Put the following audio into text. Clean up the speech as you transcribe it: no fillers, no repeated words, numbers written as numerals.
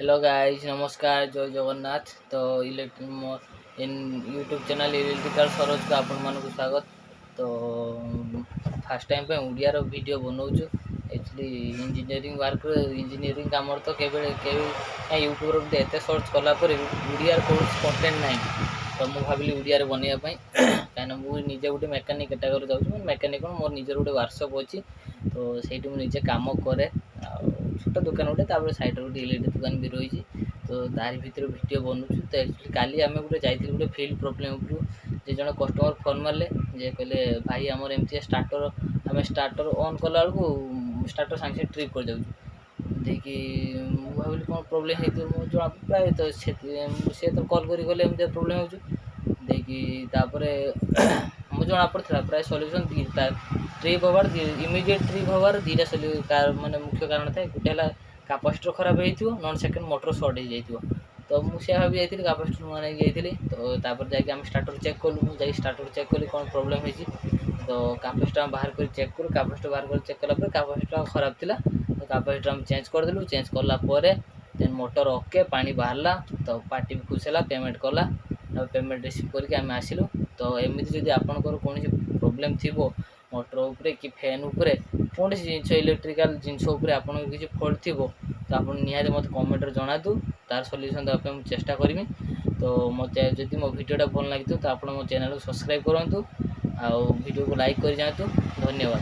Hello guys, नमस्कार, जय जगन्नाथ। तो in YouTube channel electrical Saroj को आपण मानक स्वागत। तो फास्ट टाइम पे ओडिया रो वीडियो बनाऊछु। एक्चुअली इंजीनियरिंग वर्क इंजीनियरिंग काम तो केबे केबे यूट्यूब रो एते सर्च कला पर ओडिया कोर्स कंटेंट नाही। तो मु भाबिली ओडिया रे बनिया पई काना मु निजे गुटे मेकानिक कैटेगरी जाउछु। मेकानिक मोर निजे गुटे वर्कशॉप अछि। तो सेठी मु निजे काम करे। छोट दुकान गोटे तापर साइड रे इलेक्ट्रिक दुकान भी रही। तो तार भीतर वीडियो बनूँ। तो एक्चुअली काली आम गोटे जाइए गोटे फील्ड प्रोब्लेम जे जन कस्टमर फोन मारे जे कहले भाई आमर एमती स्टार्टर आम स्टार्टर ऑन कला बेलू स्टार्टर सागे ट्रिप कर जाऊँ देखिए भाविली कौन प्रोब्लेम हो जना प्राय तो सी तो कल कर गले एमती प्रोब्लेम हो देखिए मुझे जना पड़ा प्राय सल्यूशन ट्रिप हबार इमिडिएट ट्रिप हबार दीटा माने मुख्य कारण था। गोटे कैपेसिटर खराब हो नॉन सेकेंड मोटर शॉर्ट हो जाइए। तो मुझे भाभी जाइए कैपेसिटर नुआ नहीं जाइए। तो जाके स्टार्टर चेक कलु जा स्टार्टर चेक कली कौन प्रोब्लेम होती। तो कैपेसिटर बाहर कर चेक करूँ कैपेसिटर बाहर कर चेक कला कैपेसिटर खराब थिला। तो कैपेसिटर हम चेंज करदेलु चेंज कला देन मोटर ओके पानी बाहरला। तो पार्टी भी खुश है पेमेंट कला पेमेंट रिसीव करके आम आसिलु। तो एमती जब आपंकर कौन प्रोब्लेम थी मोटर उपरे कि फैन उपरे कौन जिन इलेक्ट्रिकल जिनस आपन किसी फल्ट थी तो आप निहाती मत कमेंट जनातु तार सल्यूशन देवाई मुझे चेष्टा करी। तो मत जब मो भिडियोटा भल लगी तो आप मो चैनल को सब्सक्राइब करूँ। आ वीडियो को लाइक कर जातु। धन्यवाद।